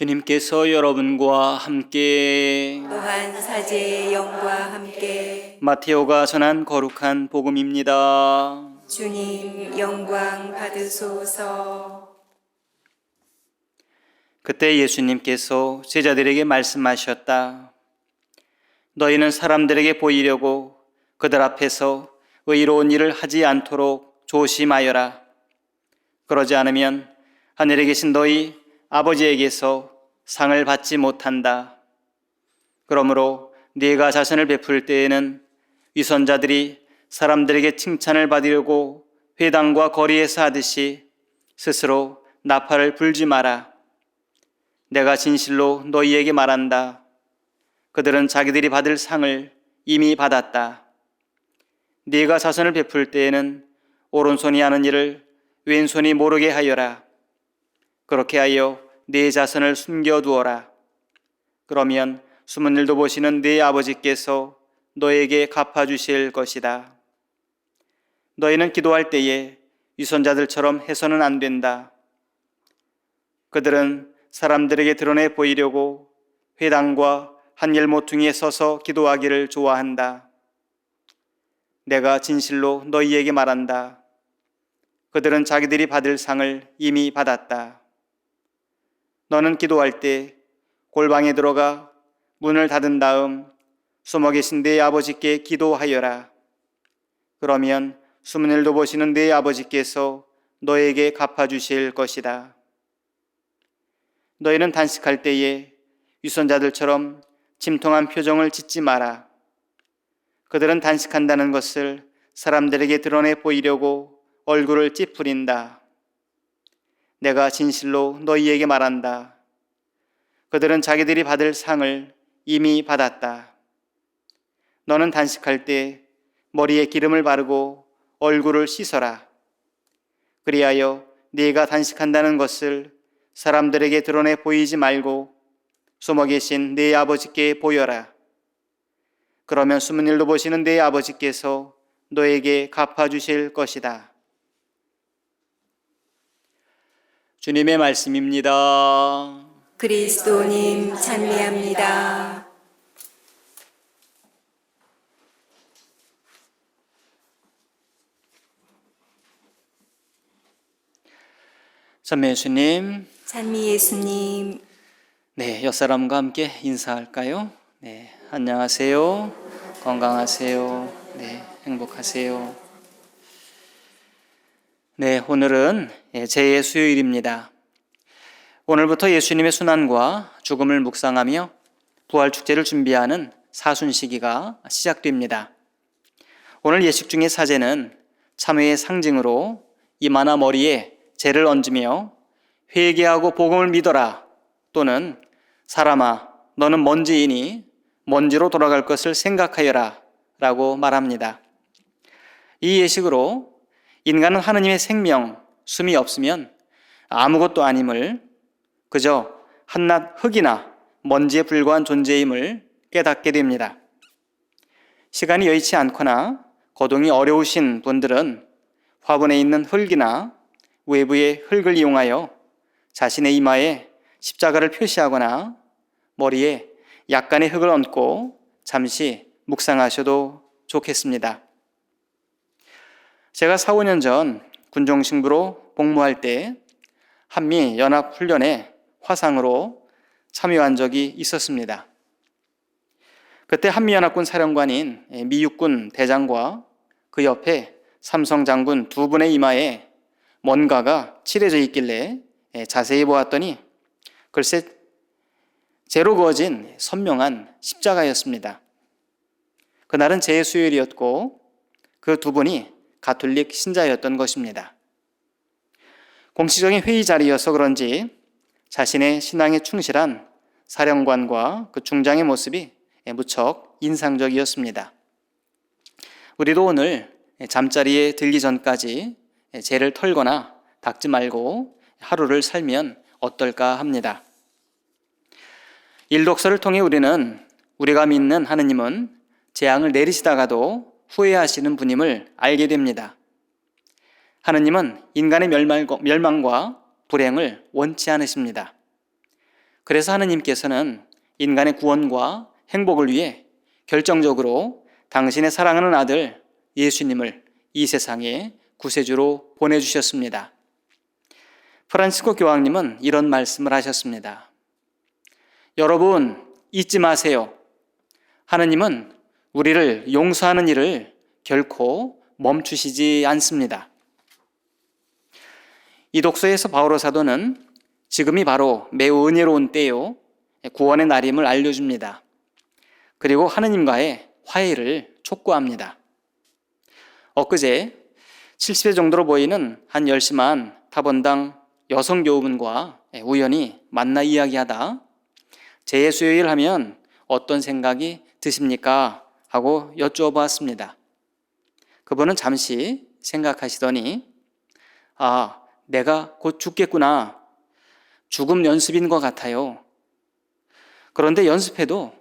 주님께서 여러분과 함께 또한 사제의 영과 함께 마테오가 전한 거룩한 복음입니다. 주님 영광 받으소서. 그때 예수님께서 제자들에게 말씀하셨다. 너희는 사람들에게 보이려고 그들 앞에서 의로운 일을 하지 않도록 조심하여라. 그러지 않으면 하늘에 계신 너희 아버지에게서 상을 받지 못한다. 그러므로 네가 자선을 베풀 때에는 위선자들이 사람들에게 칭찬을 받으려고 회당과 거리에서 하듯이 스스로 나팔을 불지 마라. 내가 진실로 너희에게 말한다. 그들은 자기들이 받을 상을 이미 받았다. 네가 자선을 베풀 때에는 오른손이 하는 일을 왼손이 모르게 하여라. 그렇게 하여 네 자선을 숨겨두어라. 그러면 숨은 일도 보시는 네 아버지께서 너에게 갚아주실 것이다. 너희는 기도할 때에 위선자들처럼 해서는 안 된다. 그들은 사람들에게 드러내 보이려고 회당과 한길 모퉁이에 서서 기도하기를 좋아한다. 내가 진실로 너희에게 말한다. 그들은 자기들이 받을 상을 이미 받았다. 너는 기도할 때 골방에 들어가 문을 닫은 다음 숨어 계신 네 아버지께 기도하여라. 그러면 숨은 일도 보시는 네 아버지께서 너에게 갚아주실 것이다. 너희는 단식할 때에 위선자들처럼 침통한 표정을 짓지 마라. 그들은 단식한다는 것을 사람들에게 드러내 보이려고 얼굴을 찌푸린다. 내가 진실로 너희에게 말한다. 그들은 자기들이 받을 상을 이미 받았다. 너는 단식할 때 머리에 기름을 바르고 얼굴을 씻어라. 그리하여 네가 단식한다는 것을 사람들에게 드러내 보이지 말고 숨어 계신 네 아버지께 보여라. 그러면 숨은 일도 보시는 네 아버지께서 너에게 갚아주실 것이다. 주님의 말씀입니다. 그리스도님 찬미합니다. 찬미 예수님, 찬미 예수님. 네, 옆사람과 함께 인사할까요? 네, 안녕하세요. 건강하세요. 네, 행복하세요. 네, 오늘은 제2의 수요일입니다. 오늘부터 예수님의 순환과 죽음을 묵상하며 부활 축제를 준비하는 사순시기가 시작됩니다. 오늘 예식 중의 사제는 참회의 상징으로 이마나 머리에 재를 얹으며 회개하고 복음을 믿어라 또는 사람아 너는 먼지이니 먼지로 돌아갈 것을 생각하여라 라고 말합니다. 이 예식으로 인간은 하느님의 생명, 숨이 없으면 아무것도 아님을 그저 한낱 흙이나 먼지에 불과한 존재임을 깨닫게 됩니다. 시간이 여의치 않거나 거동이 어려우신 분들은 화분에 있는 흙이나 외부의 흙을 이용하여 자신의 이마에 십자가를 표시하거나 머리에 약간의 흙을 얹고 잠시 묵상하셔도 좋겠습니다. 제가 4, 5년 전 군종신부로 복무할 때 한미연합훈련에 화상으로 참여한 적이 있었습니다. 그때 한미연합군 사령관인 미육군 대장과 그 옆에 삼성장군 두 분의 이마에 뭔가가 칠해져 있길래 자세히 보았더니 글쎄 재로 그어진 선명한 십자가였습니다. 그날은 제 수요일이었고 그 두 분이 가톨릭 신자였던 것입니다. 공식적인 회의 자리여서 그런지 자신의 신앙에 충실한 사령관과 그 중장의 모습이 무척 인상적이었습니다. 우리도 오늘 잠자리에 들기 전까지 죄를 털거나 닦지 말고 하루를 살면 어떨까 합니다. 일독서를 통해 우리는 우리가 믿는 하느님은 재앙을 내리시다가도 후회하시는 분임을 알게 됩니다. 하느님은 인간의 멸망과 불행을 원치 않으십니다. 그래서 하느님께서는 인간의 구원과 행복을 위해 결정적으로 당신의 사랑하는 아들 예수님을 이 세상에 구세주로 보내주셨습니다. 프란치스코 교황님은 이런 말씀을 하셨습니다. 여러분, 잊지 마세요. 하느님은 우리를 용서하는 일을 결코 멈추시지 않습니다. 이 독서에서 바오로 사도는 지금이 바로 매우 은혜로운 때요, 구원의 날임을 알려줍니다. 그리고 하느님과의 화해를 촉구합니다. 엊그제 70회 정도로 보이는 한 열심한 타번당 여성 교우분과 우연히 만나 이야기하다 재수요일 하면 어떤 생각이 드십니까? 하고 여쭈어보았습니다. 그분은 잠시 생각하시더니 내가 곧 죽겠구나. 죽음 연습인 것 같아요. 그런데 연습해도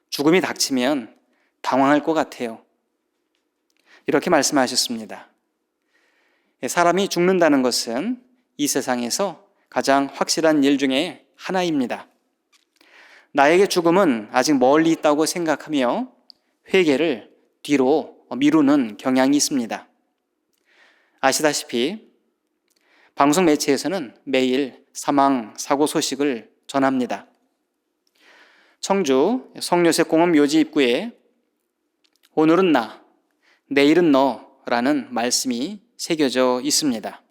죽음이 닥치면 당황할 것 같아요. 이렇게 말씀하셨습니다. 사람이 죽는다는 것은 이 세상에서 가장 확실한 일 중에 하나입니다. 나에게 죽음은 아직 멀리 있다고 생각하며 회개를 뒤로 미루는 경향이 있습니다. 아시다시피 방송 매체에서는 매일 사망, 사고 소식을 전합니다. 청주 성요셉공원 묘지 입구에 오늘은 나, 내일은 너라는 말씀이 새겨져 있습니다.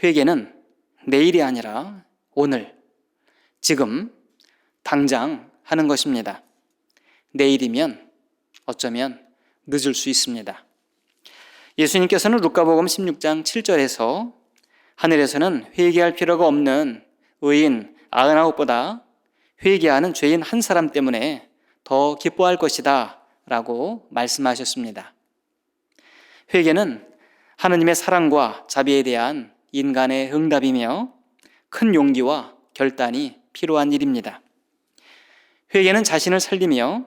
회개는 내일이 아니라 오늘, 지금, 당장 하는 것입니다. 내일이면 어쩌면 늦을 수 있습니다. 예수님께서는 루카복음 16장 7절에서 하늘에서는 회개할 필요가 없는 의인 99보다 회개하는 죄인 한 사람 때문에 더 기뻐할 것이다 라고 말씀하셨습니다. 회개는 하느님의 사랑과 자비에 대한 인간의 응답이며 큰 용기와 결단이 필요한 일입니다. 회개는 자신을 살리며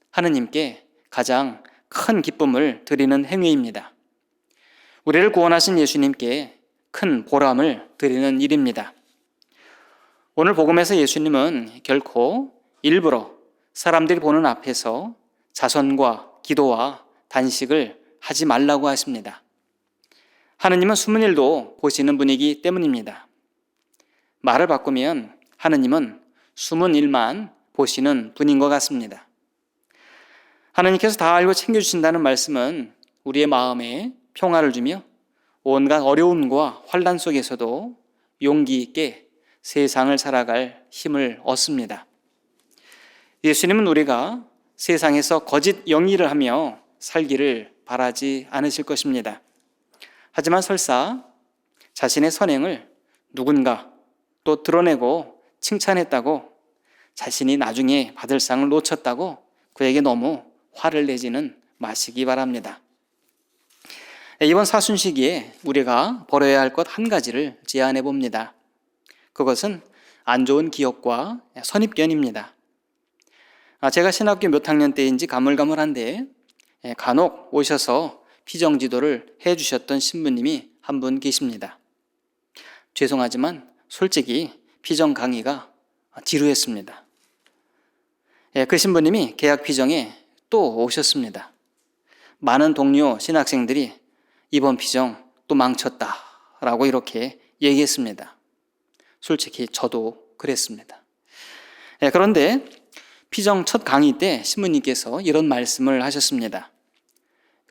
하느님께 가장 큰 기쁨을 드리는 행위입니다. 우리를 구원하신 예수님께 큰 보람을 드리는 일입니다. 오늘 복음에서 예수님은 결코 일부러 사람들이 보는 앞에서 자선과 기도와 단식을 하지 말라고 하십니다. 하느님은 숨은 일도 보시는 분이기 때문입니다. 말을 바꾸면 하느님은 숨은 일만 보시는 분인 것 같습니다. 하느님께서 다 알고 챙겨주신다는 말씀은 우리의 마음에 평화를 주며 온갖 어려움과 환난 속에서도 용기 있게 세상을 살아갈 힘을 얻습니다. 예수님은 우리가 세상에서 거짓 영리를 하며 살기를 바라지 않으실 것입니다. 하지만 설사 자신의 선행을 누군가 또 드러내고 칭찬했다고 자신이 나중에 받을 상을 놓쳤다고 그에게 너무 화를 내지는 마시기 바랍니다. 이번 사순시기에 우리가 버려야 할 것 한 가지를 제안해 봅니다. 그것은 안 좋은 기억과 선입견입니다. 제가 신학교 몇 학년 때인지 가물가물한데 간혹 오셔서 피정지도를 해주셨던 신부님이 한 분 계십니다. 죄송하지만 솔직히 피정 강의가 지루했습니다. 그 신부님이 개학 피정에 또 오셨습니다. 많은 동료 신학생들이 이번 피정 또 망쳤다 라고 이렇게 얘기했습니다. 솔직히 저도 그랬습니다. 그런데 피정 첫 강의 때 신부님께서 이런 말씀을 하셨습니다.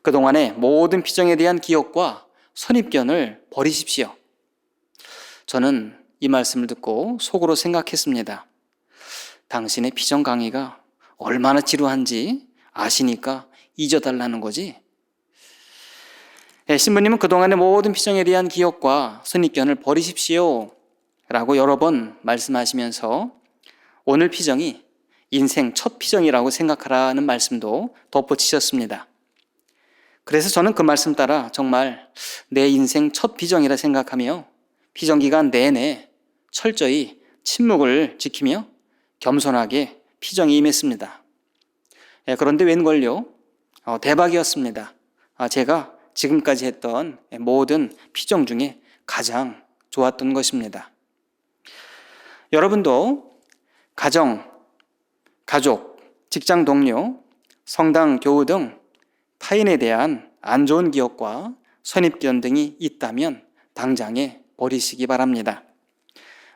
그동안의 모든 피정에 대한 기억과 선입견을 버리십시오. 저는 이 말씀을 듣고 속으로 생각했습니다. 당신의 피정 강의가 얼마나 지루한지 아시니까 잊어달라는 거지? 신부님은 그동안의 모든 피정에 대한 기억과 선입견을 버리십시오 라고 여러 번 말씀하시면서 오늘 피정이 인생 첫 피정이라고 생각하라는 말씀도 덧붙이셨습니다. 그래서 저는 그 말씀 따라 정말 내 인생 첫 피정이라 생각하며 피정 기간 내내 철저히 침묵을 지키며 겸손하게 피정에 임했습니다. 그런데 웬걸요? 대박이었습니다. 제가 지금까지 했던 모든 피정 중에 가장 좋았던 것입니다. 여러분도 가정, 가족, 직장 동료, 성당, 교우 등 타인에 대한 안 좋은 기억과 선입견 등이 있다면 당장에 버리시기 바랍니다.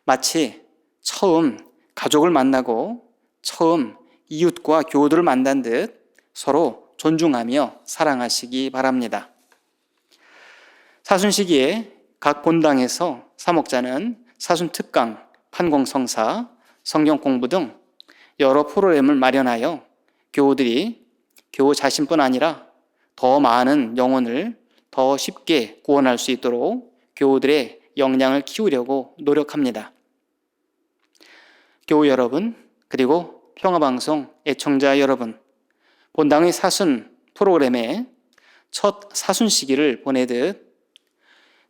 마치 처음 가족을 만나고 처음 이웃과 교우들을 만난 듯 서로 존중하며 사랑하시기 바랍니다. 사순 시기에 각 본당에서 사목자는 사순 특강, 판공성사, 성경 공부 등 여러 프로그램을 마련하여 교우들이 교우 자신뿐 아니라 더 많은 영혼을 더 쉽게 구원할 수 있도록 교우들의 역량을 키우려고 노력합니다. 교우 여러분, 그리고 평화방송 애청자 여러분, 본당의 사순 프로그램에 첫 사순 시기를 보내듯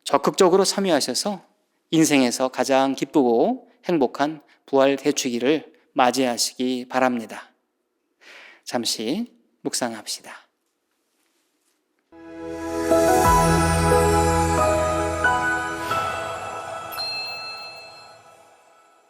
적극적으로 참여하셔서 인생에서 가장 기쁘고 행복한 부활 대축일을 맞이하시기 바랍니다. 잠시 묵상합시다.